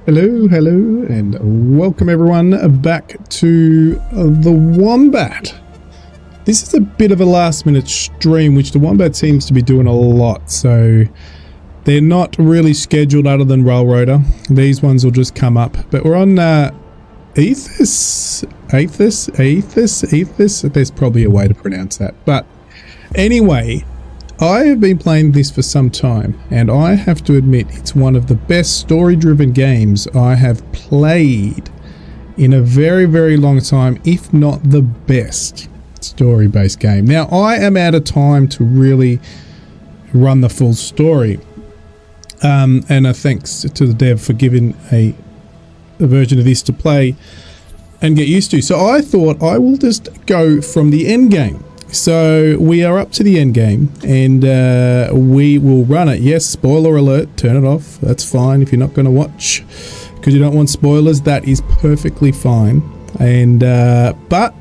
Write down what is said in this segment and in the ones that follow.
Hello, and welcome everyone back to the Wombat. This is a bit of a last-minute stream, which the Wombat seems to be doing a lot, so they're not really scheduled other than Railroader. These ones will just come up, but we're on Aethus. There's probably a way to pronounce that, but anyway, I have been playing this for some time, and I have to admit it's one of the best story-driven games I have played in a very, very long time, if not the best story-based game. Now, I am out of time to really run the full story, and thanks to the dev for giving a version of this to play and get used to. So I thought I will just go from the end game. So we are up to the end game, and we will run it. Yes, spoiler alert, turn it off. That's fine if you're not going to watch because you don't want spoilers. That is perfectly fine. And but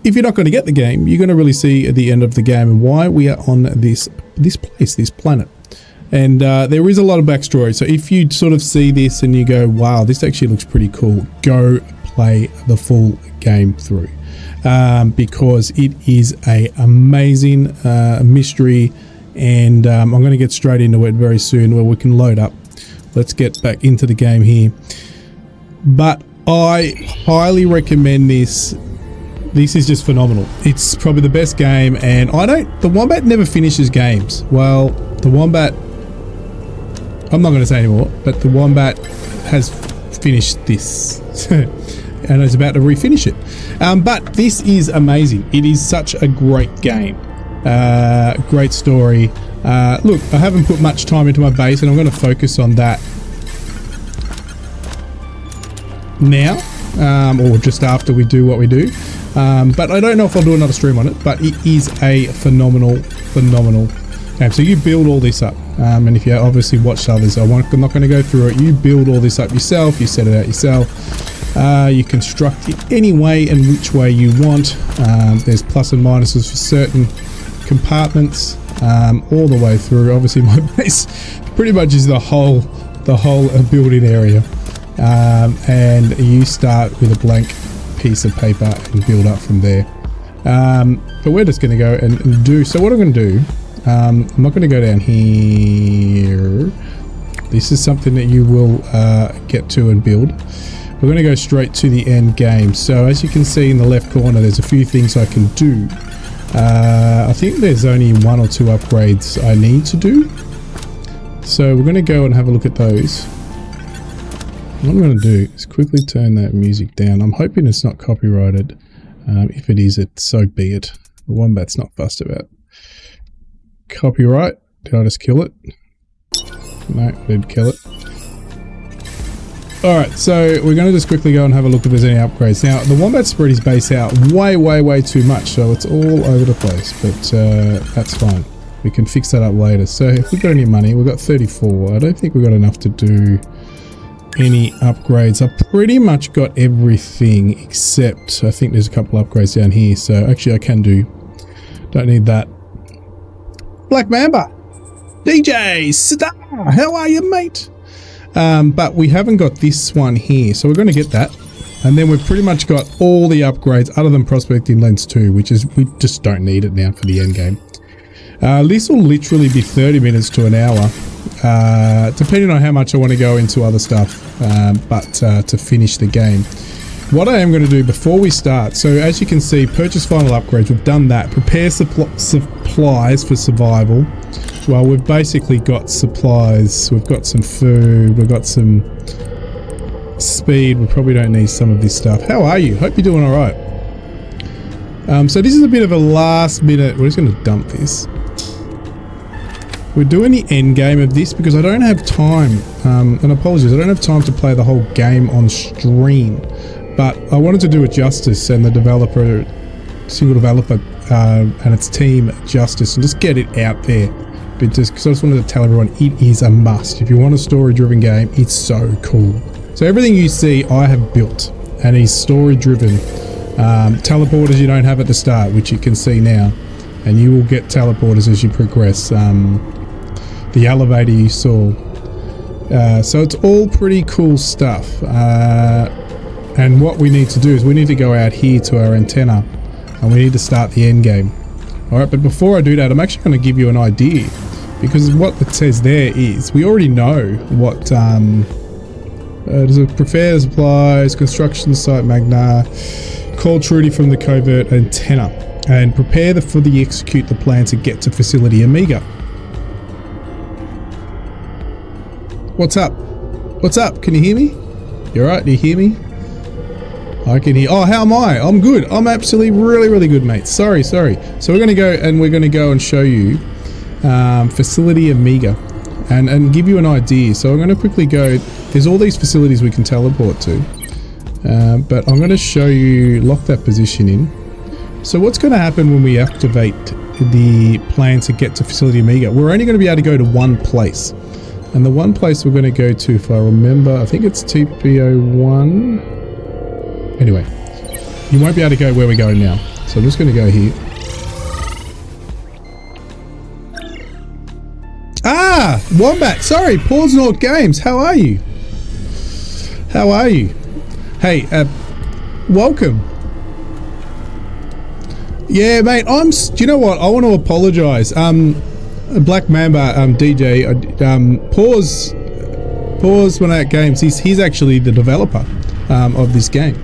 if you're not going to get the game, you're going to really see at the end of the game and why we are on this place, this planet. And there is a lot of backstory. So if you sort of see this and you go, wow, this actually looks pretty cool, go play the full game through. Because it is a amazing mystery, and I'm going to get straight into it very soon where we can load up. Let's get back into the game here. But I highly recommend this. This is just phenomenal. It's probably the best game, and the Wombat never finishes games. Well, the Wombat, I'm not going to say anymore, but the Wombat has finished this. And is about to refinish it. But this is amazing. It is such a great game. Great story. Look, I haven't put much time into my base, and I'm going to focus on that now, or just after we do what we do. But I don't know if I'll do another stream on it, but it is a phenomenal game. So you build all this up, and if you obviously watched others, I'm not going to go through it. You build all this up yourself. You set it out yourself. You construct it any way and which way you want. There's plus and minuses for certain compartments, all the way through. Obviously my base pretty much is the whole building area, and you start with a blank piece of paper and build up from there. But we're just going to go and do, so what I'm going to do, I'm not going to go down here. This is something that you will get to and build. We're going to go straight to the end game. So as you can see in the left corner, there's a few things I can do. I think there's only one or two upgrades I need to do. So we're going to go and have a look at those. What I'm going to do is quickly turn that music down. I'm hoping it's not copyrighted. If it is, so be it. The Wombat's not fussed about copyright. Did I just kill it? No, I didn't kill it. Alright, so we're going to just quickly go and have a look if there's any upgrades. Now, the Wombat spread his base out way too much, so it's all over the place, but that's fine. We can fix that up later. So if we've got any money, we've got 34. I don't think we've got enough to do any upgrades. I've pretty much got everything except I think there's a couple upgrades down here, so actually I can do. Don't need that. Black Mamba! DJ Star! How are you, mate? But we haven't got this one here, so we're going to get that, and then we've pretty much got all the upgrades other than prospecting lens 2, which is we just don't need it now for the end game. This will literally be 30 minutes to an hour, depending on how much I want to go into other stuff, but to finish the game. What I am going to do before we start, so as you can see, purchase final upgrades, we've done that. Prepare supplies for survival. Well, we've basically got supplies, we've got some food, we've got some speed, we probably don't need some of this stuff. How are you? Hope you're doing alright. So this is a bit of a last minute, we're just going to dump this. We're doing the end game of this because I don't have time, and apologies, I don't have time to play the whole game on stream, but I wanted to do it justice, and the developer, single developer, and its team justice, and just get it out there. Because I just wanted to tell everyone it is a must. If you want a story-driven game, it's so cool. So everything you see, I have built, and is story-driven. Teleporters you don't have at the start, which you can see now, and you will get teleporters as you progress. The elevator you saw So it's all pretty cool stuff. And what we need to do is we need to go out here to our antenna and we need to start the end game. Alright, but before I do that, I'm actually going to give you an idea, because what it says there is we already know what does it prepare supplies, construction site magna, call Trudy from the covert antenna, and prepare for the execute the plan to get to facility Amiga. What's up? What's up? Can you hear me? You alright? Do you hear me? I can hear. Oh, how am I? I'm good. I'm absolutely really good, mate. Sorry. So we're going to go and show you facility Amiga and give you an idea. So I'm going to quickly go. There's all these facilities we can teleport to, but I'm going to show you, lock that position in. So what's going to happen when we activate the plan to get to facility Amiga? We're only going to be able to go to one place, and the one place we're going to go to, if I remember, I think it's TPO1. Anyway, you won't be able to go where we're going now. So I'm just going to go here. Ah! Wombat! Sorry, Pause Nord Games. How are you? How are you? Hey, welcome. Yeah, mate, do you know what? I want to apologise. Black Mamba, DJ, Pause One Out Games, he's actually the developer of this game.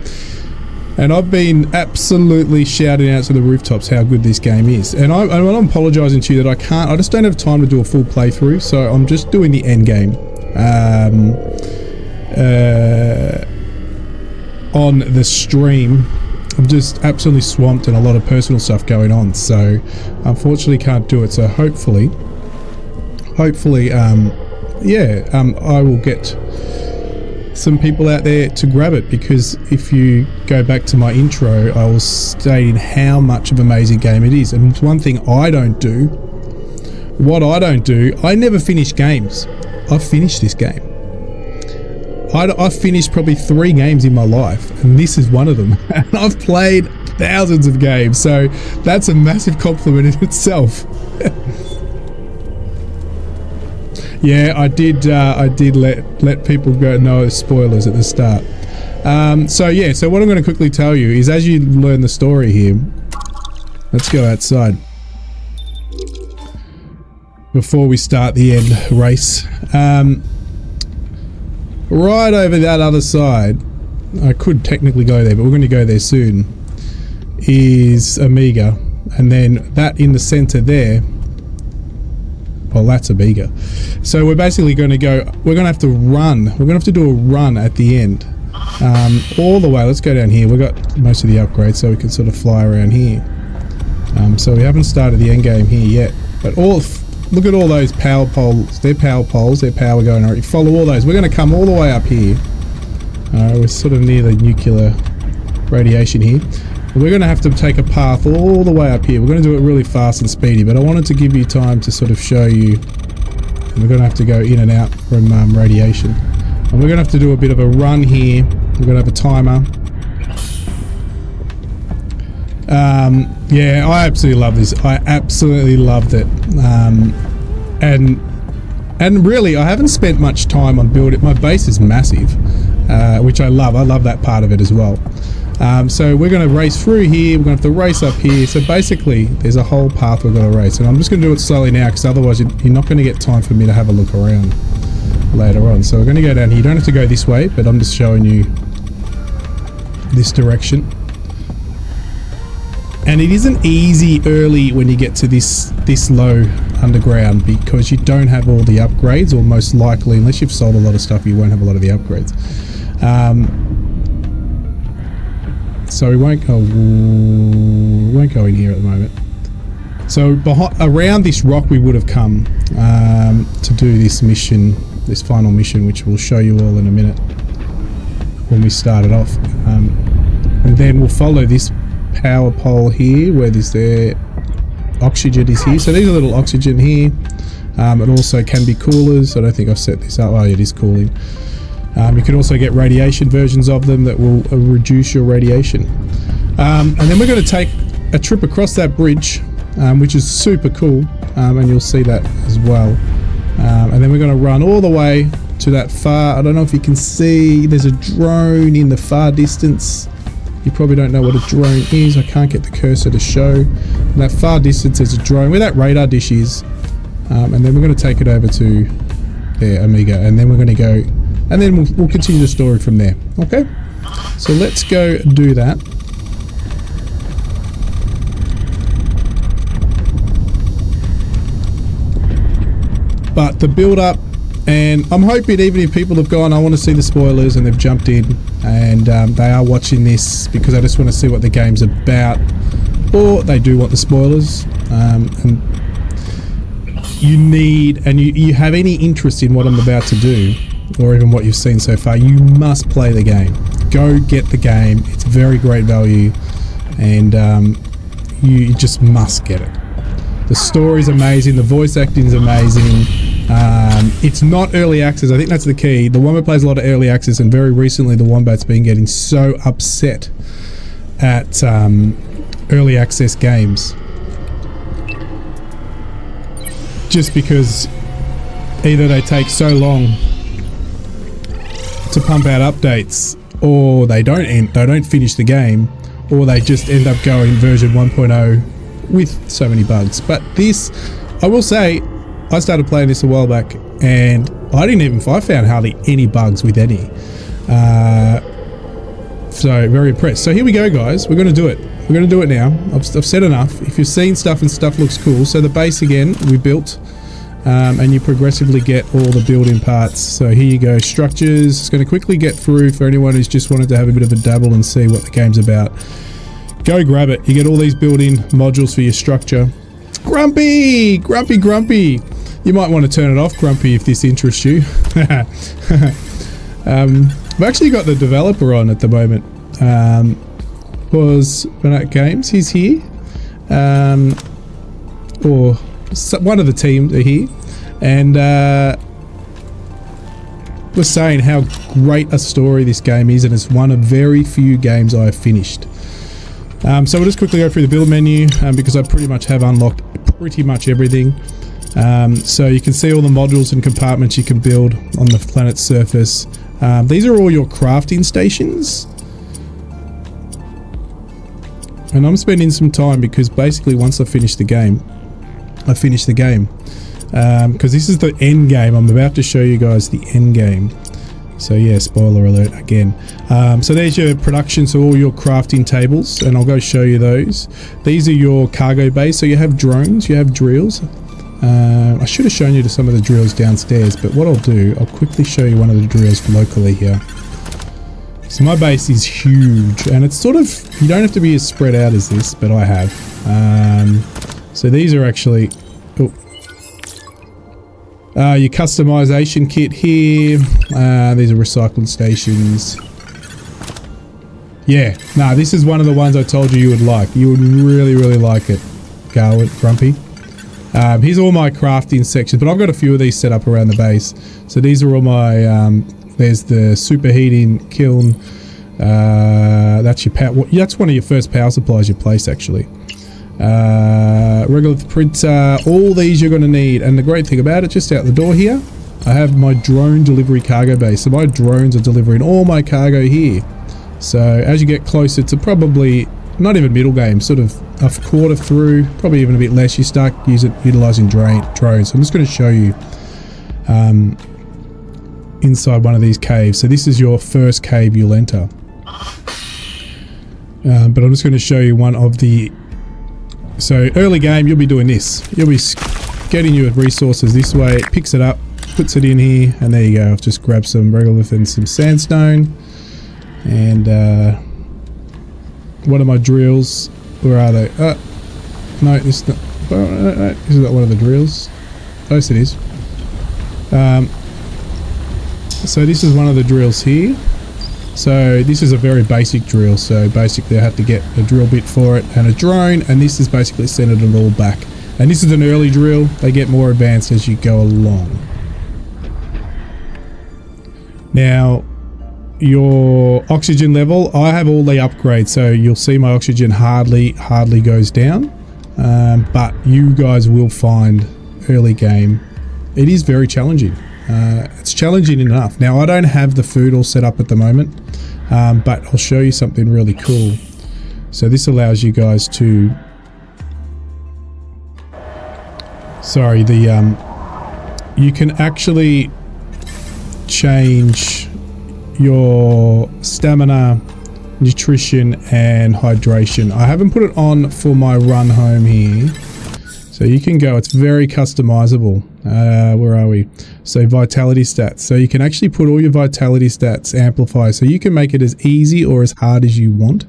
And I've been absolutely shouting out to the rooftops how good this game is. And I'm apologising to you that I just don't have time to do a full playthrough, so I'm just doing the end game on the stream. I'm just absolutely swamped and a lot of personal stuff going on, so unfortunately can't do it. So hopefully, I will get some people out there to grab it, because if you go back to my intro, I was stating how much of an amazing game it is. And one thing I don't do, I never finish games. I've finished this game. I've finished probably 3 games in my life, and this is one of them. And I've played thousands of games, so that's a massive compliment in itself. Yeah, I did let people know spoilers at the start. So what I'm going to quickly tell you is, as you learn the story here, let's go outside before we start the end race. Right over that other side, I could technically go there, but we're going to go there soon, is Amiga, and then that in the center there, well, that's Amiga. So we're basically going to go, we're going to have to run, we're going to have to do a run at the end, all the way. Let's go down here. We've got most of the upgrades, so we can sort of fly around here. So we haven't started the end game here yet, but look at all those power poles. They're power poles, they're power going on. You follow all those. We're going to come all the way up here. We're sort of near the nuclear radiation here. We're going to have to take a path all the way up here. We're going to do it really fast and speedy, but I wanted to give you time to sort of show you. And we're going to have to go in and out from radiation. And we're going to have to do a bit of a run here. We're going to have a timer. Yeah, I absolutely love this. I absolutely loved it. And really, I haven't spent much time on building. My base is massive, which I love. I love that part of it as well. So we're going to race through here. We're going to have to race up here. So basically, there's a whole path we're going to race. And I'm just going to do it slowly now, because otherwise you're not going to get time for me to have a look around later on. So we're going to go down here. You don't have to go this way, but I'm just showing you this direction. And it isn't easy early when you get to this low underground, because you don't have all the upgrades, or most likely, unless you've sold a lot of stuff, you won't have a lot of the upgrades. So we won't go in here at the moment. So around this rock we would have come to do this mission, this final mission, which we'll show you all in a minute when we start it off. And then we'll follow this power pole here, where their oxygen is here. So these are little oxygen here. It also can be coolers. I don't think I've set this up. Oh, it is cooling. You can also get radiation versions of them that will reduce your radiation. And then we're going to take a trip across that bridge, which is super cool, and you'll see that as well. And then we're going to run all the way to to that far, I don't know if you can see, there's a drone in the far distance. You probably don't know what a drone is. I can't get the cursor to show. In that far distance there's a drone where that radar dish is. And then we're going to take it over to there, Amiga, and then we're going to go, and then we'll continue the story from there. Okay, so let's go do that. But the build up, and I'm hoping even if people have gone, I want to see the spoilers, and they've jumped in and they are watching this because I just want to see what the game's about, or they do want the spoilers, and you need, and you have any interest in what I'm about to do, or even what you've seen so far, you must play the game. Go get the game. It's very great value, and you just must get it. The story's amazing. The voice acting is amazing. It's not early access. I think that's the key. The Wombat plays a lot of early access, and very recently the Wombat's been getting so upset at early access games. Just because either they take so long to pump out updates, or they don't finish the game, or they just end up going version 1.0 with so many bugs. But this, I will say, I started playing this a while back, and I found hardly any bugs with any. So very impressed. So here we go, guys. We're going to do it. We're going to do it now. I've said enough. If you've seen stuff and stuff looks cool. So the base again, we built, and you progressively get all the building parts. So here you go, structures. It's going to quickly get through for anyone who's just wanted to have a bit of a dabble and see what the game's about. Go grab it. You get all these building modules for your structure. Grumpy! Grumpy, grumpy! You might want to turn it off, Grumpy, if this interests you. I've actually got the developer on at the moment. Was Remnants Games, he's here. Or one of the teams are here. And was saying how great a story this game is, and it's one of very few games I have finished. So we'll just quickly go through the build menu, because I pretty much have unlocked pretty much everything. So you can see all the modules and compartments you can build on the planet's surface. These are all your crafting stations. And I'm spending some time because basically once I finish the game, because this is the end game. I'm about to show you guys the end game. So yeah, spoiler alert again. So there's your production, so all your crafting tables, and I'll go show you those. These are your cargo bays, so you have drones, you have drills. I should have shown you to some of the drills downstairs, but what I'll do, I'll quickly show you one of the drills locally here. So my base is huge, and it's sort of, you don't have to be as spread out as this, but I have. So these are actually, your customization kit here. These are recycling stations. Yeah, this is one of the ones I told you would like. You would really, really like it, Grumpy. Here's all my crafting sections, but I've got a few of these set up around the base. So these are all my, there's the superheating kiln. That's your power, that's one of your first power supplies you place actually. Regular printer, all these you're going to need. And the great thing about it, just out the door here, I have my drone delivery cargo base. So my drones are delivering all my cargo here. So as you get closer to probably, not even middle game, sort of a quarter through, probably even a bit less, you start utilizing drones. So I'm just going to show you inside one of these caves. So this is your first cave you'll enter. But I'm just going to show you one of the, so early game you'll be doing this. You'll be getting your resources this way. It picks it up, puts it in here, and there you go. I've just grabbed some regolith and some sandstone. And one of my drills, where are they? No, it's not. No, this is not one of the drills. Oh, yes, it is. So this is one of the drills here. So this is a very basic drill. So basically I have to get a drill bit for it and a drone, and this is basically centered it all back. And this is an early drill. They get more advanced as you go along. Now, your oxygen level, I have all the upgrades, so you'll see my oxygen hardly goes down, but you guys will find early game it is very challenging. It's challenging enough. Now, I don't have the food all set up at the moment, but I'll show you something really cool. So this allows you guys to... Sorry, you can actually change your stamina, nutrition, and hydration. I haven't put it on for my run home here. So you can go, it's very customizable. Where are we? So vitality stats. So you can actually put all your vitality stats amplify. So you can make it as easy or as hard as you want,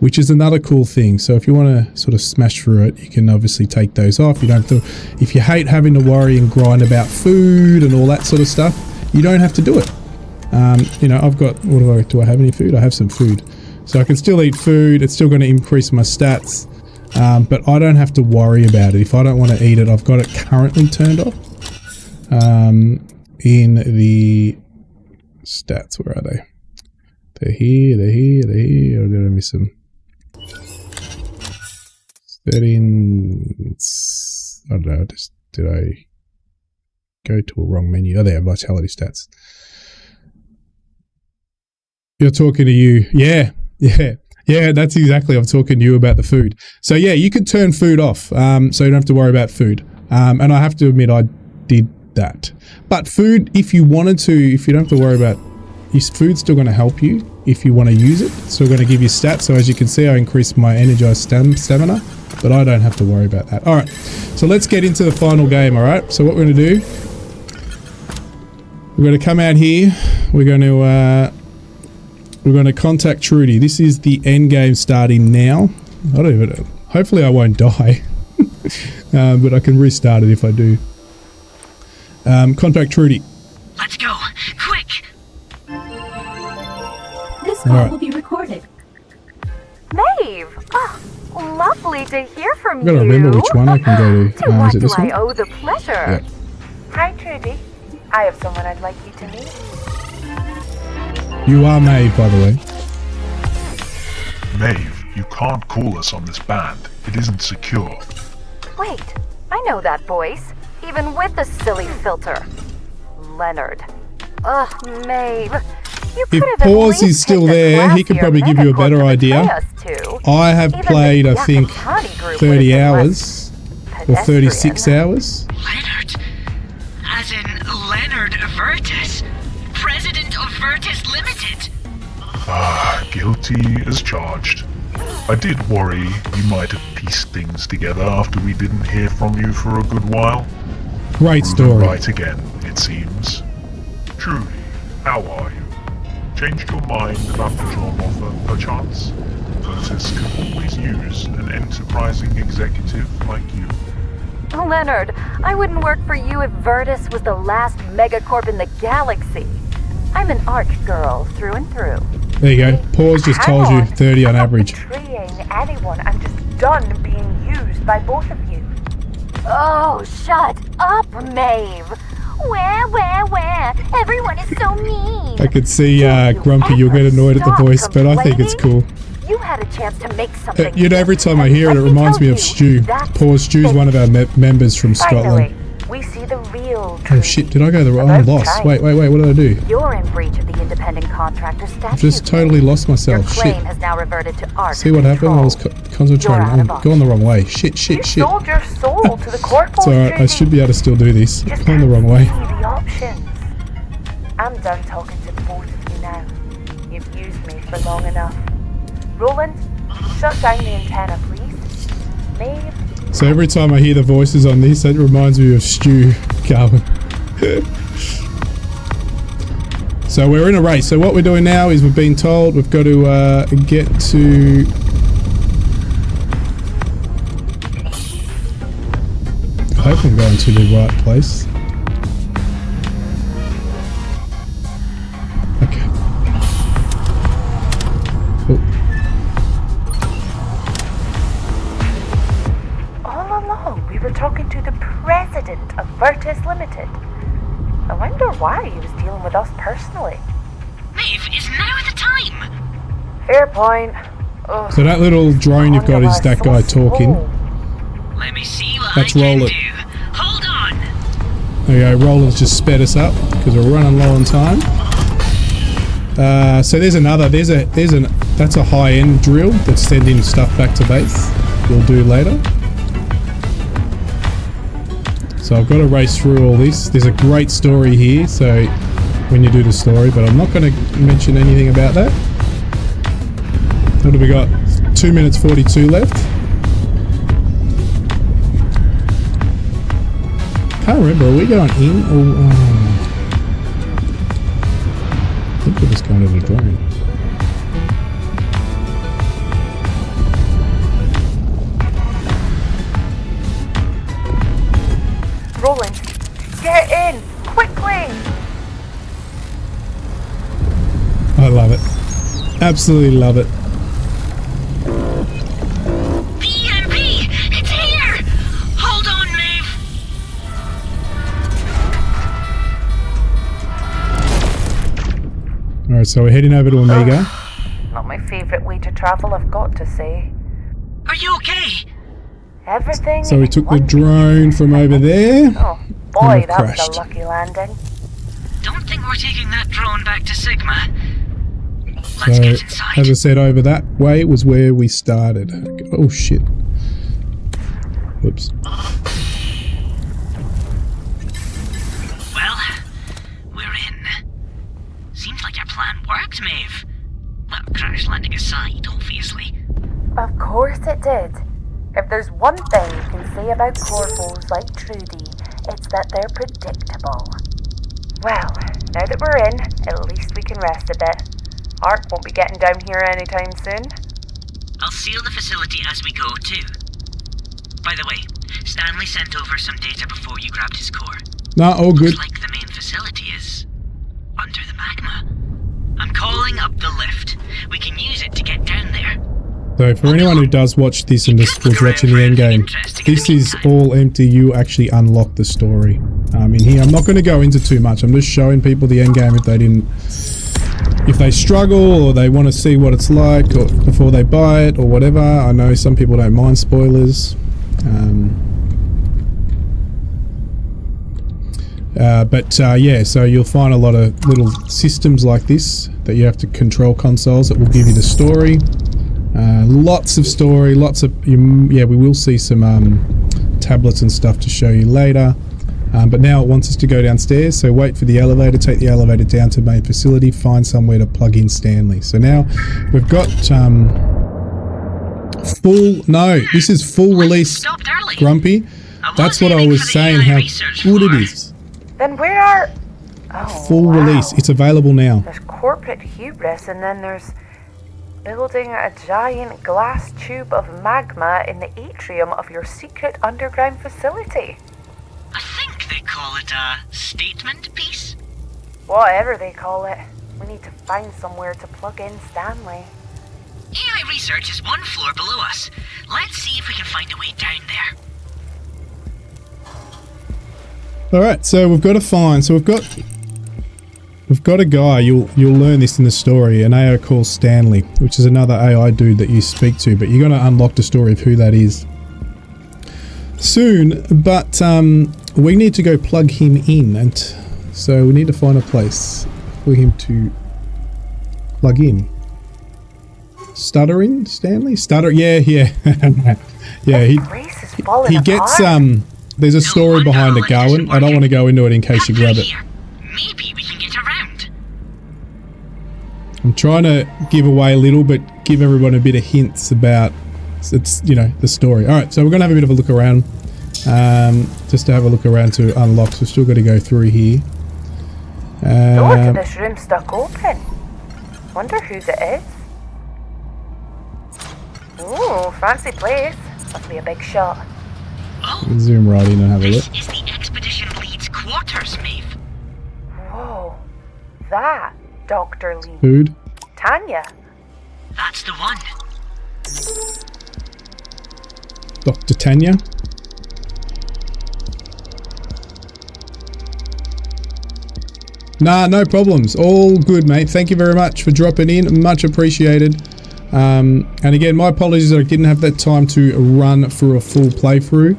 which is another cool thing. So if you want to sort of smash through it, you can obviously take those off. You don't have to, if you hate having to worry and grind about food and all that sort of stuff, you don't have to do it. You know, I've got, do I have any food? I have some food. So I can still eat food. It's still going to increase my stats. But I don't have to worry about it. If I don't want to eat it, I've got it currently turned off. In the stats, where are they? They're here, they're here, they're here. I'm going to miss them. Settings. I don't know, did I go to a wrong menu? Oh, there, vitality stats. You're talking to you. Yeah, that's exactly. I'm talking to you about the food. So yeah, you can turn food off, so you don't have to worry about food. And I have to admit, I did that. But food, if you wanted to, if you don't have to worry about, food's still going to help you if you want to use it. It's still going to give you stats. So as you can see, I increased my energized stamina, but I don't have to worry about that. All right, so let's get into the final game. All right, so what we're going to do, we're going to come out here. We're going to contact Trudy. This is the end game starting now. I don't even know. Hopefully I won't die. But I can restart it if I do. Contact Trudy. Let's go. Quick. This call will be recorded. Maeve! Oh, lovely to hear from you. I've got to remember which one I can go to. To what Is it do this one? I owe the pleasure? Yeah. Hi, Trudy. I have someone I'd like you to meet. You are Maeve, by the way. Maeve, you can't call us on this band. It isn't secure. Wait, I know that voice, even with the silly filter. Leonard. Ugh, Maeve. You If could have at Pause least is still picked a there, he could classier probably give you a megacorp better to idea. betray us to. I have Even played, the I think, Yakutani group 30 would've been hours less or 36 pedestrian. hours. Leonard. As in Leonard Virtus. President of Virtus Limited. Guilty as charged. I did worry you might have pieced things together after we didn't hear from you for a good while. Great Proven story. right again, it seems. Truly, how are you? Changed your mind about the job offer, perchance? Virtus could always use an enterprising executive like you. Leonard, I wouldn't work for you if Virtus was the last megacorp in the galaxy. I'm an arc girl through and through. There you go. Pause just told you 30 on average. Betraying anyone. I'm just done being used by both of you. Oh, shut up, Maeve. Where? Everyone is so mean. I could see Grumpy, you'll get annoyed at the voice, but I think it's cool. You had a chance to make something. You know, every time I hear it, it reminds me of Stu. Pause, Stu's one of our members from Scotland. We see the real Oh shit, did I go the wrong? I'm lost. Wait, what did I do? You're in breach of the independent contractor statute. I've just totally lost Your myself. claim Shit. has now reverted to ARC See what happened? I was concentrating. You're out I'm of going the wrong way. Shit. You sold your soul to the corporate. It's alright, I should be able to still do this. Just I'm going the wrong way. see the options. I'm done talking to the both of you now. You've used me for long enough. Roland, shut down the antenna, please. Maeve. So every time I hear the voices on this, that reminds me of Stu Garvin. So we're in a race. So what we're doing now is we've been told we've got to get to... I hope I'm going to the right place. Okay. Oh. All along, we were talking to the president of Virtus Limited. I wonder why he was dealing with us personally. Maeve, is now the time? Fair point. Ugh. So that little drone you've got is that guy talking. Let me see what Let's I can roll it. do. Hold on. There we go, Roland's just sped us up because we're running low on time. So there's that's a high-end drill that's sending stuff back to base. We'll do later. So I've got to race through all this. There's a great story here, so when you do the story, but I'm not going to mention anything about that. What have we got? 2 minutes 42 left. Can't remember, are we going in or... I think we're just going to the drone. Roland, get in! Quickly! I love it. Absolutely love it. The EMP! It's here! Hold on, Maeve. Alright, so we're heading over to Omega. Not my favourite way to travel, I've got to say. Are you okay? Everything. So we took the drone from over there. Oh and boy, we've that was crashed. a lucky landing. Don't think we're taking that drone back to Sigma. Let's So, get inside. as I said, over that way was where we started. Oh shit. Whoops. Well, we're in. Seems like our plan worked, Maeve. Well, crash landing aside, obviously. Of course it did. If there's one thing you can say about corvos like Trudy, it's that they're predictable. Well, now that we're in, at least we can rest a bit. Art won't be getting down here anytime soon. I'll seal the facility as we go, too. By the way, Stanley sent over some data before you grabbed his core. Nah, all good. Looks like the main facility is under the magma. I'm calling up the lift. We can use it to get down there. So for anyone who does watch this and just was watching the end game, this is all empty. You actually unlock the story in here. I'm not going to go into too much. I'm just showing people the end game if they struggle or they want to see what it's like or before they buy it or whatever. I know some people don't mind spoilers. Yeah, so you'll find a lot of little systems like this that you have to control consoles that will give you the story. Lots of story, yeah, we will see some tablets and stuff to show you later. But now it wants us to go downstairs, so wait for the elevator, take the elevator down to the main facility, find somewhere to plug in Stanley. So now we've got this is full release, Stopped early. Grumpy. That's what I was saying, how good it is. Then where are... Oh, Full wow. release, it's available now. There's corporate hubris, and then there's building a giant glass tube of magma in the atrium of your secret underground facility. I think they call it a statement piece. Whatever they call it, we need to find somewhere to plug in Stanley. AI research is one floor below us. Let's see if we can find a way down there. Alright, so we've got to find, we've got a guy, you'll learn this in the story, an AI called Stanley, which is another AI dude that you speak to, but you're going to unlock the story of who that is soon, but we need to go plug him in, and so we need to find a place for him to plug in. Stuttering Stanley? Yeah. Yeah, he gets, there's a story behind it going. I don't want to go into it in case you grab it. Maybe we can get around. I'm trying to give away a little, but give everyone a bit of hints about it's the story. All right, so we're gonna have a bit of a look around, just to have a look around to unlock. So we've still got to go through here. Look at this room stuck open. Wonder whose it is. Ooh, fancy place. Must be a big shot. Oh, Zoom right in and have a look. this is the expedition lead's quarters, Maeve. Whoa, that Dr. Lee. Food. Tanya. That's the one. Dr. Tanya. Nah, no problems. All good, mate. Thank you very much for dropping in. Much appreciated. And again, my apologies that I didn't have that time to run through a full playthrough.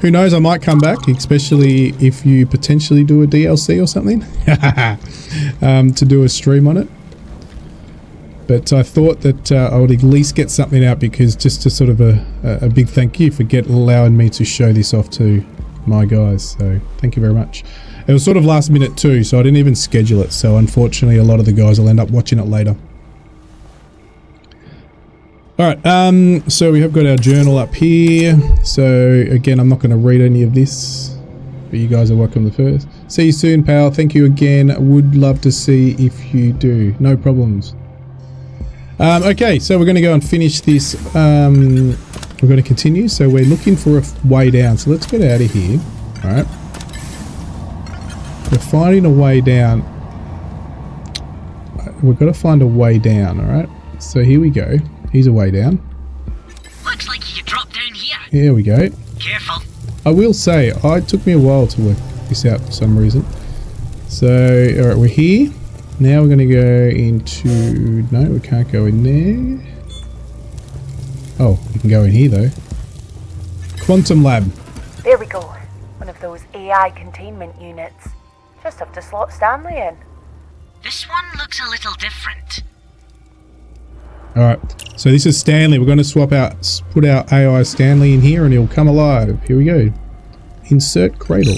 Who knows, I might come back, especially if you potentially do a DLC or something. To do a stream on it. But I thought that I would at least get something out, because just to sort of a big thank you for allowing me to show this off to my guys. So thank you very much. It was sort of last minute too, so I didn't even schedule it. So unfortunately, a lot of the guys will end up watching it later. Alright, so we have got our journal up here. So again, I'm not going to read any of this, but you guys are welcome to first. See you soon, pal. Thank you again. Would love to see if you do. No problems. Okay, so we're going to go and finish this. We're going to continue. So we're looking for a way down. So let's get out of here. Alright. We're finding a way down. We've got to find a way down, alright? So here we go. Here's a way down. Looks like you could drop down here. Here we go. Careful. I will say, it took me a while to work this out for some reason. So, alright, we're here. Now we're going to go into... No, we can't go in there. Oh, you can go in here though. Quantum Lab. There we go. One of those AI containment units. Just have to slot Stanley in. This one looks a little different. Alright, so this is Stanley. We're going to put our AI Stanley in here and he'll come alive. Here we go. Insert cradle.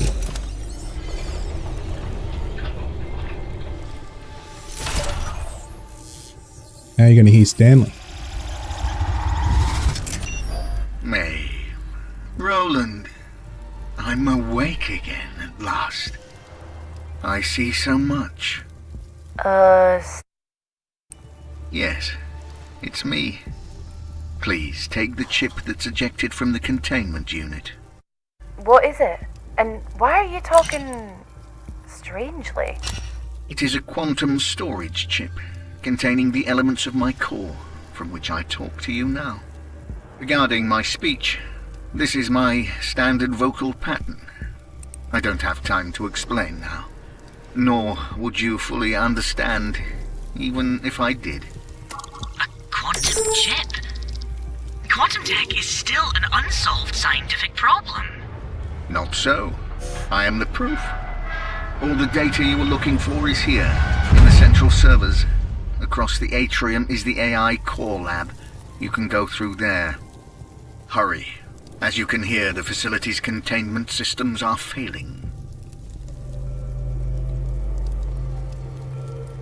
Now you're going to hear Stanley. Maeve. Roland. I'm awake again at last. I see so much. Yes, it's me. Please, take the chip that's ejected from the containment unit. What is it? And why are you talking strangely? It is a quantum storage chip, containing the elements of my core, from which I talk to you now. Regarding my speech, this is my standard vocal pattern. I don't have time to explain now. Nor would you fully understand, even if I did. A quantum chip? Quantum tech is still an unsolved scientific problem. Not so. I am the proof. All the data you were looking for is here, in the central servers. Across the atrium is the AI core lab. You can go through there. Hurry. As you can hear, the facility's containment systems are failing.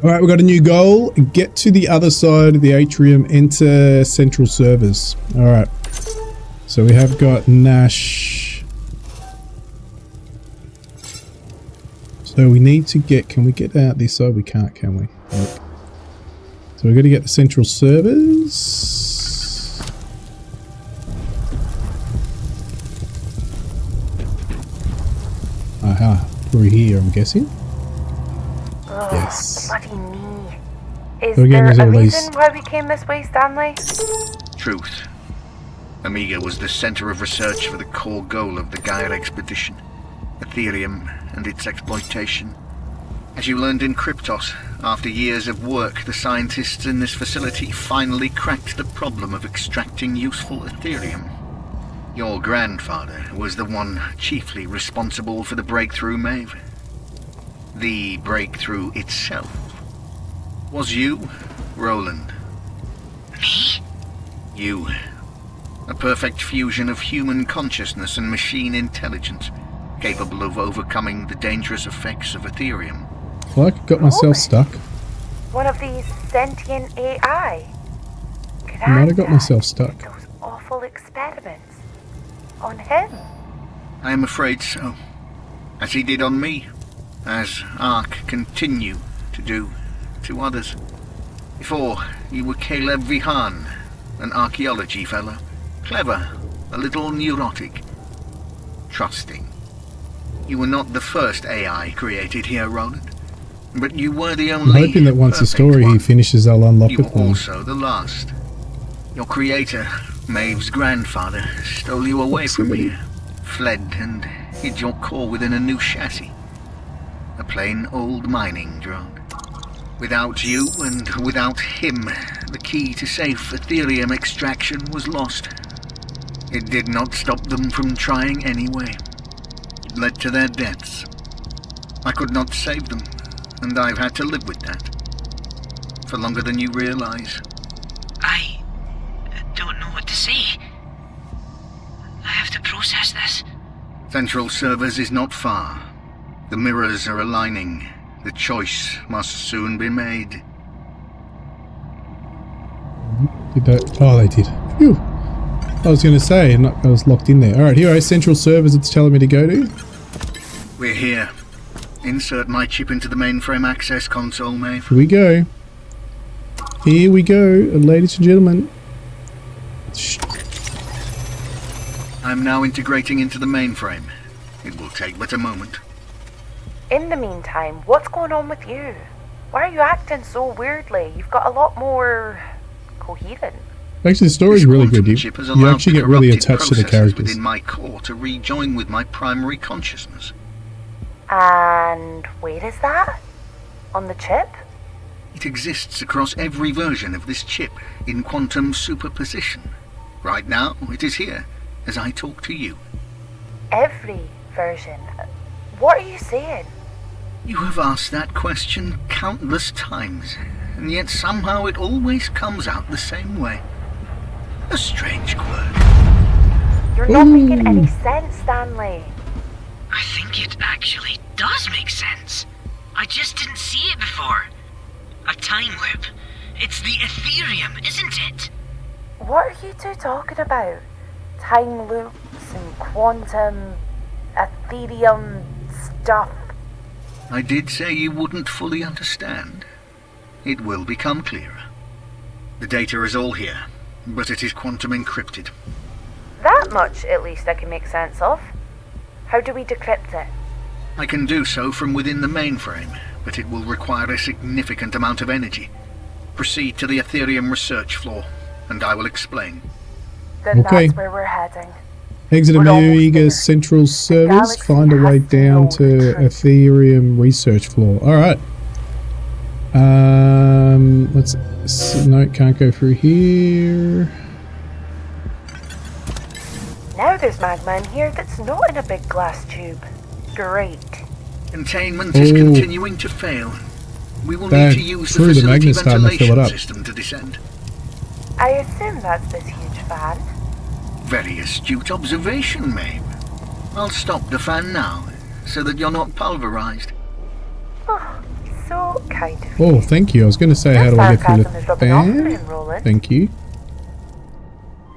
Alright, we've got a new goal. Get to the other side of the atrium, enter central servers. Alright. So we have got Nash. So we need to get... Can we get out this side? We can't, can we? Nope. So we're going to get the central servers. Aha. Through here, I'm guessing. Oh, Yes. bloody me. Is So again, there there's a all reason these- why we came this way, Stanley? Truth. Amiga was the center of research for the core goal of the Gaia expedition. Ethereum and its exploitation. As you learned in Kryptos, after years of work, the scientists in this facility finally cracked the problem of extracting useful Ethereum. Your grandfather was the one chiefly responsible for the breakthrough, Maeve. The breakthrough itself. Was you, Roland? Me? You. A perfect fusion of human consciousness and machine intelligence, capable of overcoming the dangerous effects of Ethereum. Well, I got myself stuck. One of these sentient AI. Could I might have got myself stuck. those awful experiments on him? I am afraid so. As he did on me. As Ark continue to do to others. Before, you were Caleb Vihan, an archaeology fellow. Clever, a little neurotic. Trusting. You were not the first AI created here, Roland. But you were the I'm only hoping that once the perfect story one. he finishes, I'll unlock You it were for him. also the last. Your creator, Maeve's grandfather, stole you away from here, fled and hid your core within a new chassis. A plain old mining drone. Without you and without him, the key to safe Ethereum extraction was lost. It did not stop them from trying anyway. It led to their deaths. I could not save them, and I've had to live with that. For longer than you realize. I don't know what to say. I have to process this. Central Servers is not far. The mirrors are aligning. The choice must soon be made. Did that? Oh, they did. Phew. I was going to say, I was locked in there. Alright, here are Central Servers it's telling me to go to. We're here. Insert my chip into the mainframe access console, Maeve. Here we go. Here we go, ladies and gentlemen. I'm now integrating into the mainframe. It will take but a moment. In the meantime, what's going on with you? Why are you acting so weirdly? You've got a lot more coherent. Actually, the story's really good. You actually get really attached to the characters. Within my core to rejoin with my primary consciousness. And where is that? On the chip? It exists across every version of this chip in quantum superposition. Right now, it is here, as I talk to you. Every version? What are you saying? You have asked that question countless times, and yet somehow it always comes out the same way. A strange quirk. You're not making any sense, Stanley. I think it actually does make sense. I just didn't see it before. A time loop. It's the Ethereum, isn't it? What are you two talking about? Time loops and quantum, Ethereum stuff. I did say you wouldn't fully understand. It will become clearer. The data is all here, but it is quantum encrypted. That much, at least, I can make sense of. How do we decrypt it? I can do so from within the mainframe, but it will require a significant amount of energy. Proceed to the Ethereum research floor, and I will explain. Then Okay. that's where we're heading. Exit We're almost Amiga there. Central Servers. galaxy Find a way has to down know to the truth. Ethereum research floor. Alright. Let's... No, can't go through here. Now there's magma in here that's not in a big glass tube. Great. Containment is continuing to fail. We will Bad. need to use True, the the facility magnet's starting to fill it ventilation up. system to descend. I assume that's this huge fan. Very astute observation, Maeve. I'll stop the fan now, so that you're not pulverized. Oh, so kind of you. Oh, thank you. I was going to say, how do I get through the fan? Rolling. Thank you.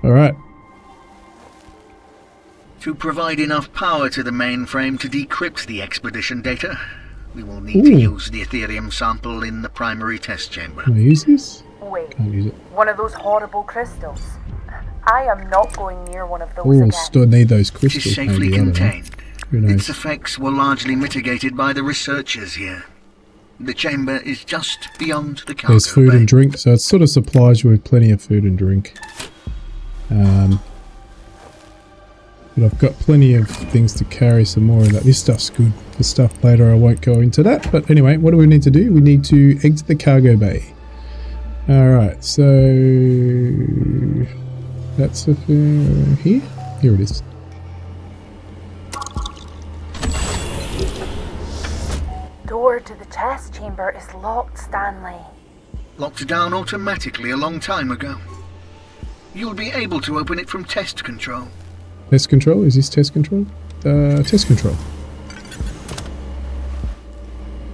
Alright. To provide enough power to the mainframe to decrypt the expedition data, we will need to use the Ethereum sample in the primary test chamber. Can I use this? Wait, Can't use it. one of those horrible crystals. I am not going near one of those Oh, again. still need those It crystals. is safely Maybe, I don't know. contained. Who knows? Its effects were largely mitigated by the researchers here. The chamber is just beyond the cargo There's food bay. and drink, so it sort of supplies you with plenty of food and drink. But I've got plenty of things to carry some more of that. This stuff's good for stuff later. I won't go into that. But anyway, what do we need to do? We need to exit the cargo bay. Alright, so... That's here? Here it is. Door to the test chamber is locked, Stanley. Locked down automatically a long time ago. You'll be able to open it from test control. Test control? Is this test control? Test control.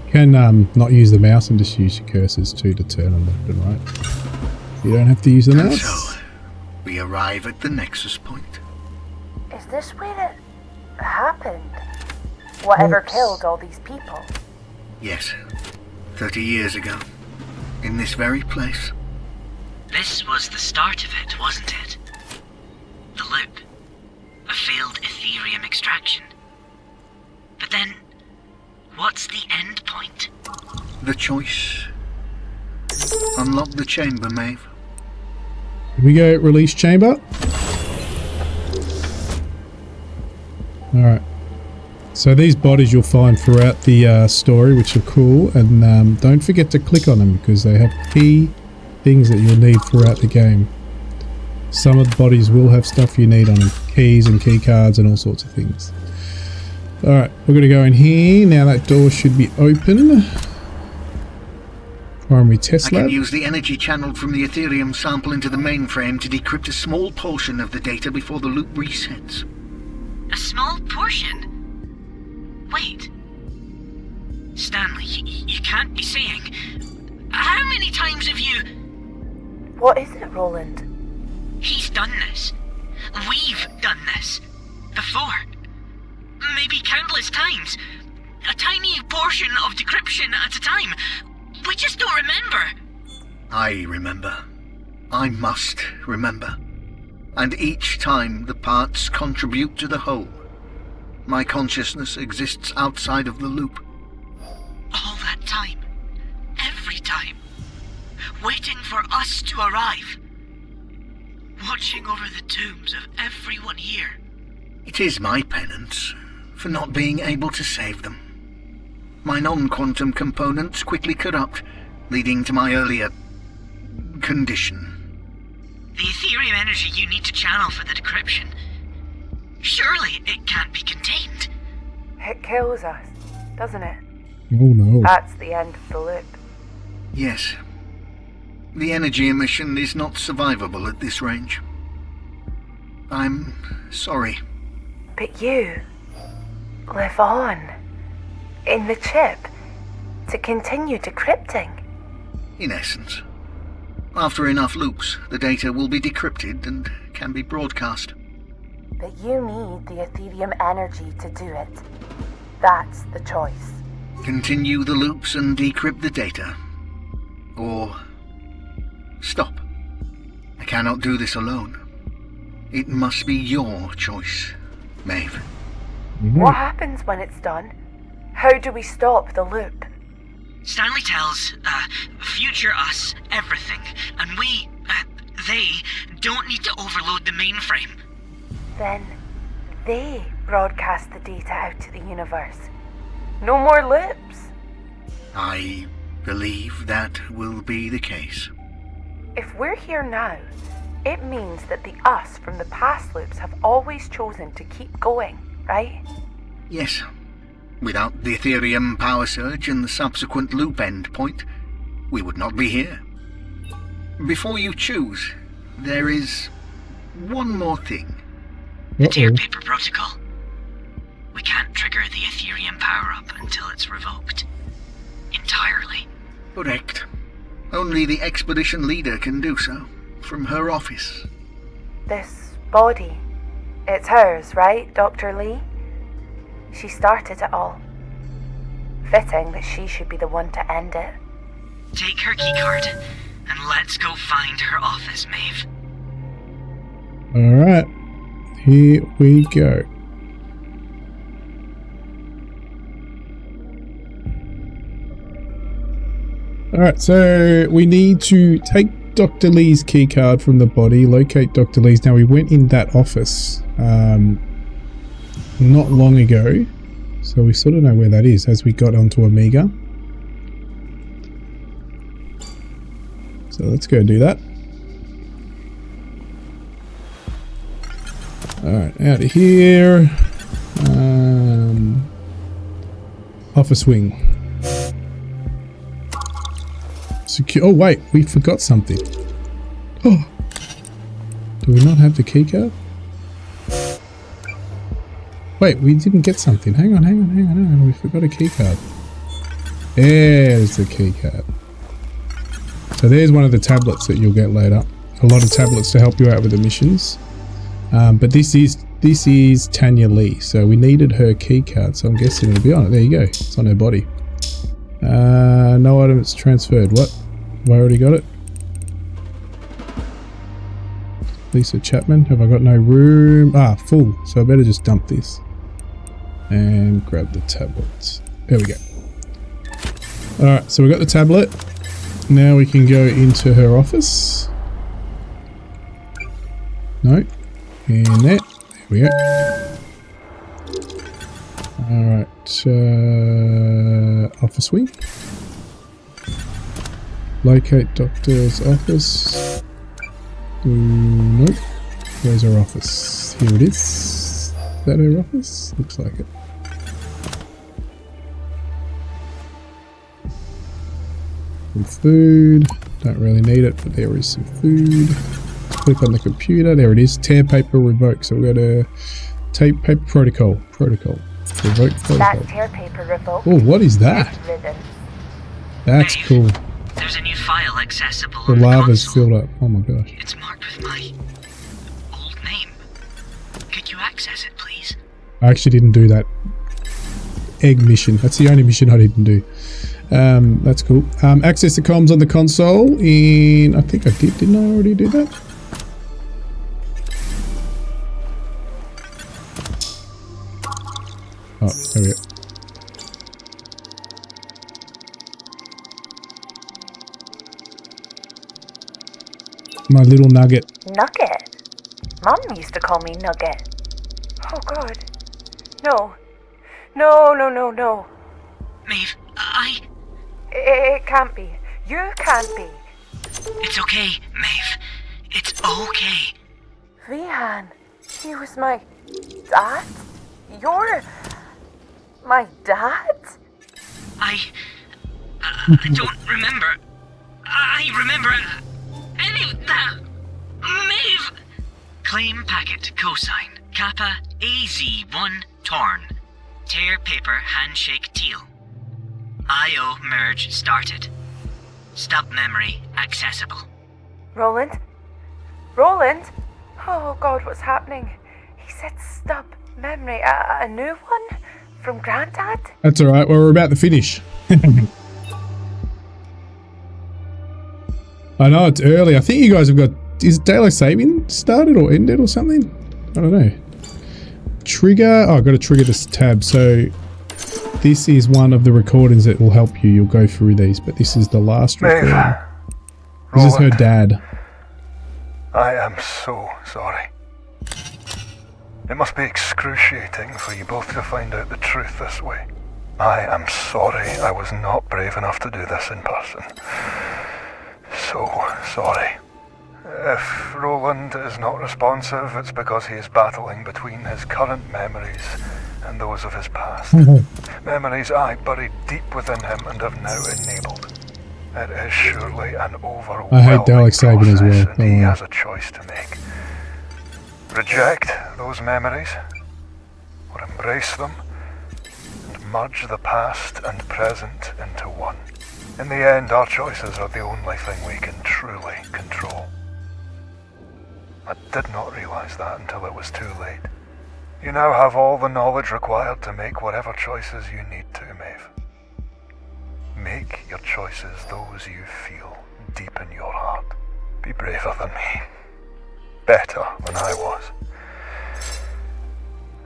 You can not use the mouse and just use your cursors too to turn them left and right. You don't have to use the And mouse. so, we arrive at the nexus point. Is this where it happened? Whatever Oops. killed all these people? Yes, 30 years ago. In this very place. This was the start of it, wasn't it? The loop. A failed Ethereum extraction. But then, what's the end point? The choice. Unlock the chamber, Maeve. Here we go, release chamber. Alright. So these bodies you'll find throughout the story, which are cool, and don't forget to click on them because they have key things that you'll need throughout the game. Some of the bodies will have stuff you need on them. Keys and key cards and all sorts of things. Alright, we're going to go in here. Now that door should be open. Primary test lab. I can use the energy channeled from the Ethereum sample into the mainframe to decrypt a small portion of the data before the loop resets. A small portion? Wait. Stanley, you can't be saying... How many times have you... What is it, Roland? He's done this. We've done this. Before. Maybe countless times. A tiny portion of decryption at a time. We just don't remember. I remember. I must remember. And each time the parts contribute to the whole. My consciousness exists outside of the loop. All that time. Every time. Waiting for us to arrive. Watching over the tombs of everyone here. It is my penance for not being able to save them. My non-quantum components quickly corrupt, leading to my earlier... condition. The Ethereum energy you need to channel for the decryption. Surely it can't be contained. It kills us, doesn't it? Oh no. That's the end of the loop. Yes. The energy emission is not survivable at this range. I'm sorry. But you live on in the chip to continue decrypting. In essence. After enough loops, the data will be decrypted and can be broadcast. But you need the Ethereum energy to do it. That's the choice. Continue the loops and decrypt the data. Or... stop. I cannot do this alone. It must be your choice, Maeve. What happens when it's done? How do we stop the loop? Stanley tells, future us everything, and we, they, don't need to overload the mainframe. Then they broadcast the data out to the universe. No more loops. I believe that will be the case. If we're here now, it means that the us from the past loops have always chosen to keep going, right? Yes. Without the Ethereum power surge and the subsequent loop end point, we would not be here. Before you choose, there is one more thing. The tear paper protocol. We can't trigger the Ethereum power-up until it's revoked. Entirely. Correct. Only the expedition leader can do so, from her office. This body, it's hers, right, Dr. Lee? She started it all. Fitting that she should be the one to end it. Take her keycard, and let's go find her office, Maeve. Alright, here we go. Alright, so we need to take Dr. Lee's keycard from the body, locate Dr. Lee's. Now, we went in that office not long ago, so we sort of know where that is as we got onto Omega. So let's go do that. Alright, out of here. Office wing. Secure. Oh wait, we forgot something. Oh, do we not have the keycard? Wait, we didn't get something. Hang on. We forgot a keycard. There's the keycard. So there's one of the tablets that you'll get later. A lot of tablets to help you out with the missions. But this is Tanya Lee, so we needed her keycard. So I'm guessing it'll be on it. There you go. It's on her body. No items transferred. What? Have I already got it? Lisa Chapman. Have I got no room? Ah, full. So I better just dump this. And grab the tablets. There we go. Alright, so we got the tablet. Now we can go into her office. No. And that. There we go. Alright. Office wing. Locate doctor's office. Nope. Where's our office? Here it is. Is that our office? Looks like it. Some food. Don't really need it, but there is some food. Click on the computer. There it is. Tear paper revoke. So we've got a tape paper protocol. Revoke protocol. That tear paper revoked. Oh, what is that? Ribbon. That's Maeve, cool. There's a new file accessible The on lava's console. filled up. Oh my gosh. It's marked with my old name. Could you access it, please? I actually didn't do that egg mission. That's the only mission I didn't do. That's cool. Access the comms on the console in... I think I did. Didn't I already do that? Oh, there we go. My little nugget. Nugget? Mum used to call me Nugget. Oh God. No. No. Maeve, It can't be. You can't be. It's okay, Maeve. It's okay. Vihan, he was my dad? You're my dad? I don't remember. I remember any of that. Maeve! Claim packet cosine Kappa AZ1 torn. Tear paper handshake teal. IO merge started. Stub memory accessible. Roland? Roland? Oh God, what's happening? He said stub memory. A new one? From Granddad? That's alright. Well, we're about to finish. I know it's early. I think you guys have got... Is daylight saving started or ended or something? I don't know. Trigger. Oh, I've got to trigger this tab. So this is one of the recordings that will help you. You'll go through these, but this is the last recording. This is her dad. I am so sorry. It must be excruciating for you both to find out the truth this way. I am sorry I was not brave enough to do this in person. So sorry. If Roland is not responsive, it's because he is battling between his current memories and those of his past. Memories I buried deep within him and have now enabled. It is surely an overwhelming I hate Dalek Sabin as well. process, and he has a choice to make. Reject those memories, or embrace them, and merge the past and present into one. In the end, our choices are the only thing we can truly control. I did not realise that until it was too late. You now have all the knowledge required to make whatever choices you need to, Maeve. Make your choices those you feel deep in your heart. Be braver than me. Better than I was.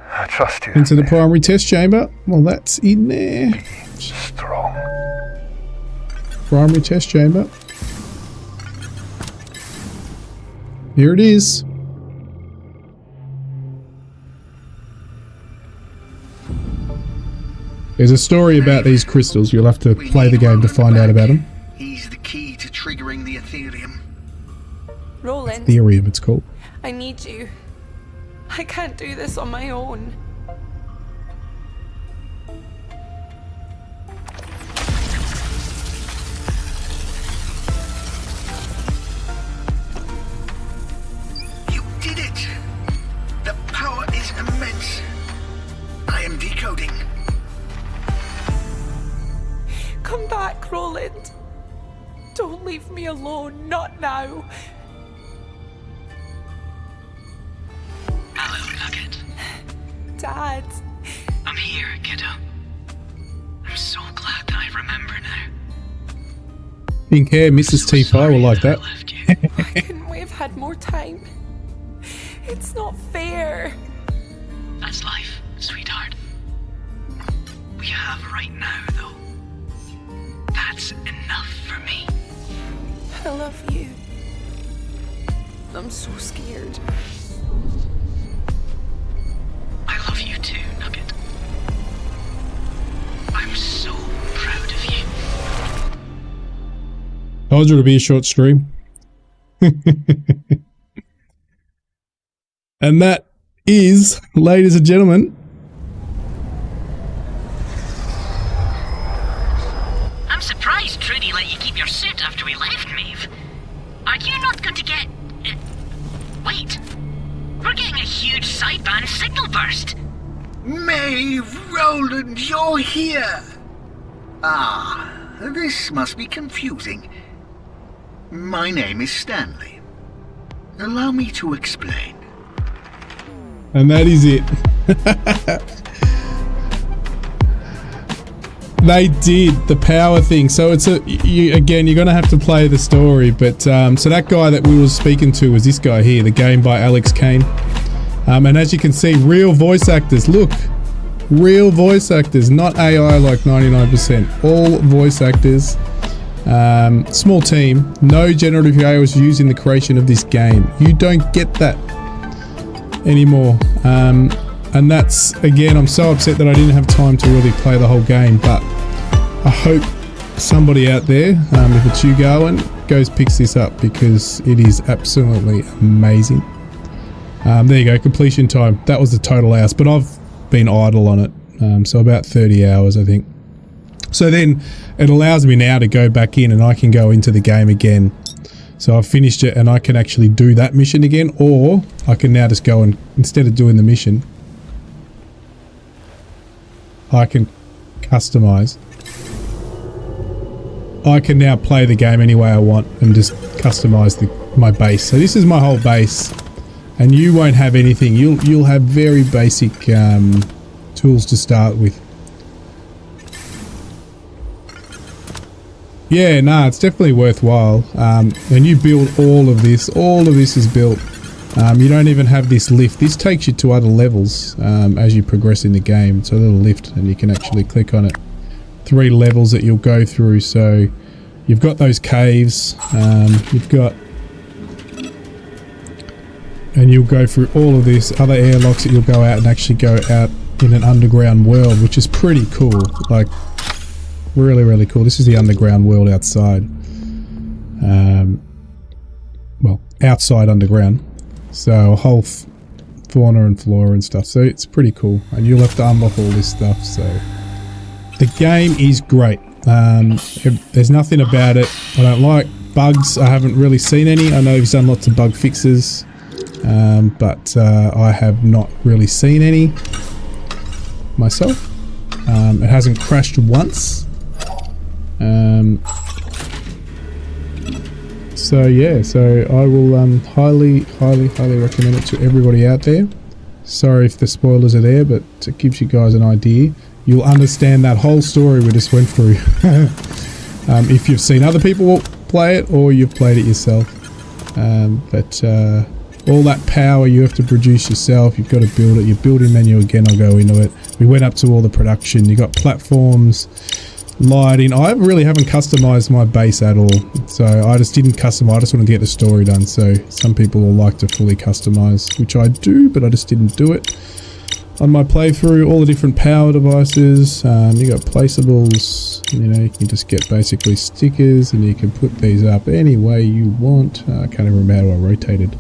I trust you. Into the primary test chamber. Well, that's in there. Be strong. Primary test chamber. Here it is. There's a story about these crystals. You'll have to play the game to find out about them. He's the key to triggering the Ethereum. Roland, Ethereum, it's called. I need you. I can't do this on my own. You did it! The power is immense. I am decoding. Come back, Roland. Don't leave me alone, not now. Hello, Nugget. Dad. I'm here, kiddo. I'm so glad that I remember now. Pink hair, Mrs. So T5 sorry will like that that. I left you. Why couldn't we have had more time? It's not fair. That's life, sweetheart. We have right now, though. That's enough for me. I love you. I'm so scared. I love you too, Nugget. I'm so proud of you. Told you it'll be a short stream. And that is, ladies and gentlemen, I'm surprised Trudy let you keep your suit after we left, Maeve. Are you not going to get... wait. We're getting a huge sideband signal burst. Maeve, Roland, you're here! Ah, this must be confusing. My name is Stanley. Allow me to explain. and that is it. They did the power thing, so it's again you're gonna have to play the story, but so that guy that we were speaking to was this guy here, the game by Alex Kane, and as you can see, real voice actors. Look, real voice actors, not AI like 99%, all voice actors. Small team, no generative AI was used in the creation of this game. You don't get that anymore. And that's, again, I'm so upset that I didn't have time to really play the whole game, but I hope somebody out there, if it's you going, picks this up, because it is absolutely amazing. There you go, completion time. That was the total hours, but I've been idle on it, so about 30 hours, I think. So then it allows me now to go back in and I can go into the game again. So I've finished it and I can actually do that mission again, or I can now just go and, instead of doing the mission, I can customize. I can now play the game any way I want and just customize my base. So this is my whole base, and you won't have anything. You'll have very basic tools to start with. Yeah, nah, it's definitely worthwhile. And you build all of this. All of this is built. You don't even have this lift. This takes you to other levels as you progress in the game. It's a little lift and you can actually click on it. 3 levels that you'll go through. So you've got those caves. You've got... And you'll go through all of this. Other airlocks that you'll go out and actually go out in an underground world, which is pretty cool. Like, really, really cool. This is the underground world outside. Well, outside underground. So a whole fauna and flora and stuff. So it's pretty cool. And you'll have to unlock all this stuff. So the game is great. There's nothing about it I don't like. Bugs, I haven't really seen any. I know he's done lots of bug fixes. But I have not really seen any myself. It hasn't crashed once. So yeah, so I will highly recommend it to everybody out there. Sorry if the spoilers are there, but it gives you guys an idea. You'll understand that whole story we just went through. If you've seen other people play it or you've played it yourself. But all that power you have to produce yourself, you've got to build it. Your building menu, again, I'll go into it. We went up to all the production. You got platforms, lighting. I really haven't customized my base at all, so I just didn't customize. I just want to get the story done. So some people will like to fully customize, which I do, but I just didn't do it on my playthrough. All the different power devices. You got placeables. You know, you can just get basically stickers, and you can put these up any way you want. I can't even remember how I rotated.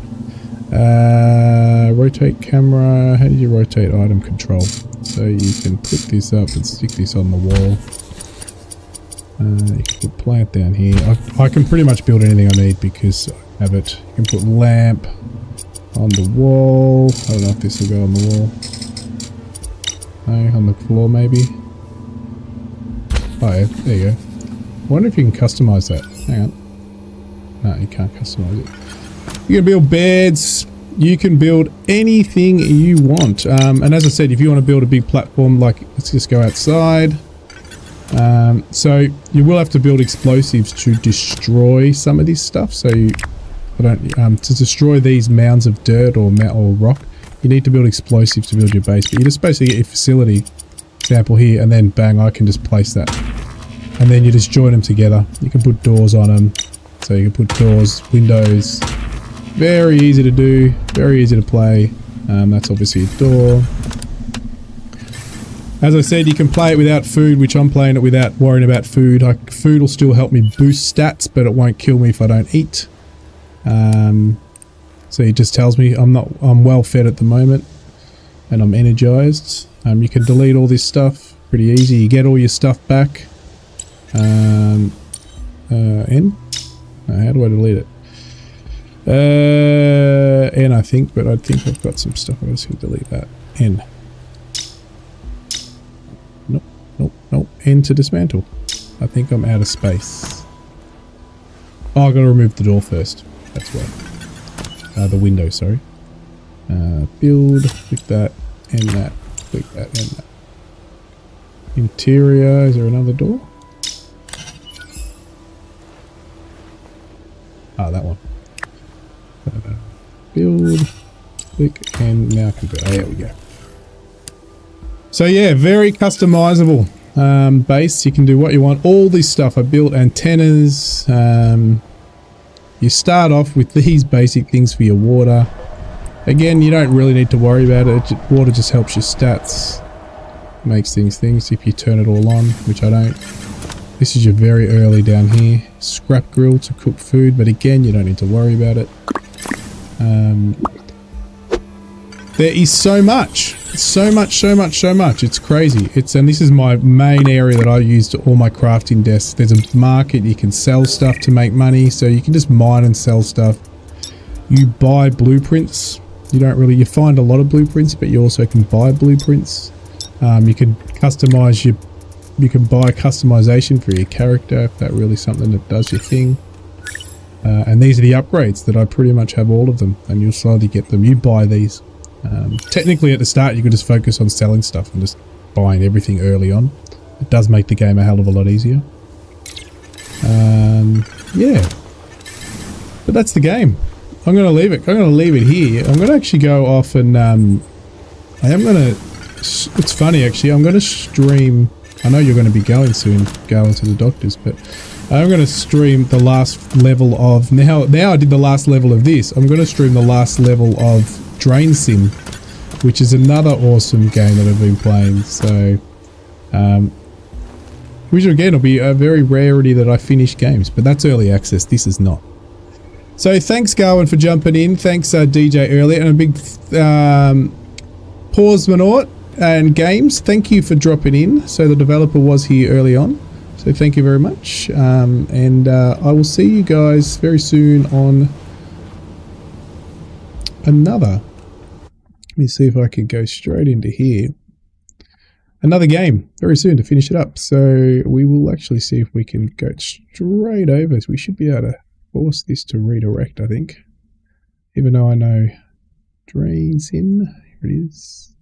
Rotate camera. How do you rotate item control? So you can put this up and stick this on the wall. You can put plant down here. I can pretty much build anything I need because I have it. You can put lamp on the wall. I don't know if this will go on the wall. No, on the floor maybe. Oh yeah, there you go. I wonder if you can customize that. Hang on. No, you can't customize it. You can build beds. You can build anything you want. And as I said, if you want to build a big platform, like let's just go outside. So you will have to build explosives to destroy some of this stuff. So to destroy these mounds of dirt or rock, you need to build explosives to build your base. But you just basically get your facility example here, and then bang, I can just place that, and then you just join them together. You can put doors on them, so you can put doors, windows. Very easy to do, very easy to play. That's obviously a door. As I said, you can play it without food, which I'm playing it without worrying about food. Food will still help me boost stats, but it won't kill me if I don't eat. So he just tells me I'm well fed at the moment and I'm energized. You can delete all this stuff pretty easy. You get all your stuff back. N? How do I delete it? N I think, but I think I've got some stuff. I just can delete that. N. Nope. N to dismantle. I think I'm out of space. Oh, I've got to remove the door first. That's why. The window, sorry. Build, click that, and that, click that, and that. Interior, is there another door? That one. Build, click, and now convert. There we go. So yeah, very customizable base. You can do what you want. All this stuff. I built antennas. You start off with these basic things for your water. Again, you don't really need to worry about it. Water just helps your stats. Makes things if you turn it all on, which I don't. This is your very early down here. Scrap grill to cook food, but again, you don't need to worry about it. There is so much. So much. It's crazy. And this is my main area that I use to all my crafting desks. There's a market. You can sell stuff to make money, so you can just mine and sell stuff. You buy blueprints. You find a lot of blueprints, but you also can buy blueprints. You can customize you can buy customization for your character if that's really something that does your thing. And these are the upgrades that I pretty much have all of them, and you'll slowly get them. You buy these. Technically at the start you could just focus on selling stuff and just buying everything early on. It does make the game a hell of a lot easier. Yeah. But that's the game. I'm going to leave it. I'm going to leave it here. I'm going to actually go off and it's funny actually. I'm going to stream. I know you're going to be going soon, going to the doctors, but I'm going to stream the last level of now I did the last level of this. I'm going to stream the last level of Drain Sim, which is another awesome game that I've been playing. So which again will be a very rarity that I finish games, but that's early access. This is not. So thanks Garwin for jumping in. Thanks DJ earlier, and a big pause Manort and Games, thank you for dropping in. So the developer was here early on, so thank you very much. And I will see you guys very soon on another. Let me see if I can go straight into here. Another game very soon to finish it up. So we will actually see if we can go straight over. So we should be able to force this to redirect, I think. Even though I know drains in. Here it is.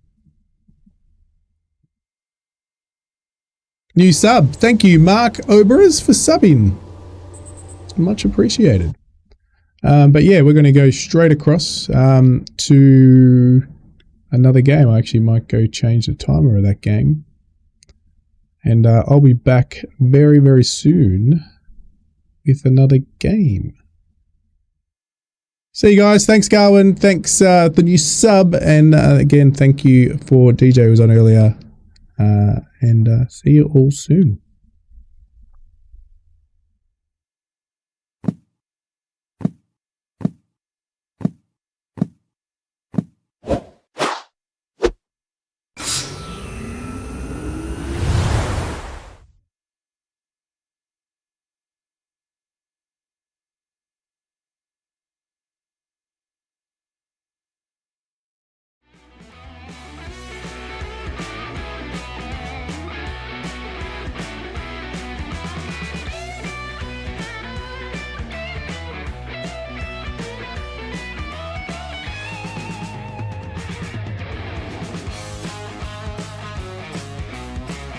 New sub. Thank you, Mark Oberers, for subbing. Much appreciated. But yeah, we're going to go straight across to another game. I actually might go change the timer of that game. And I'll be back very, very soon with another game. See you guys. Thanks, Garwin. Thanks, the new sub. And again, thank you for DJ who was on earlier. And see you all soon.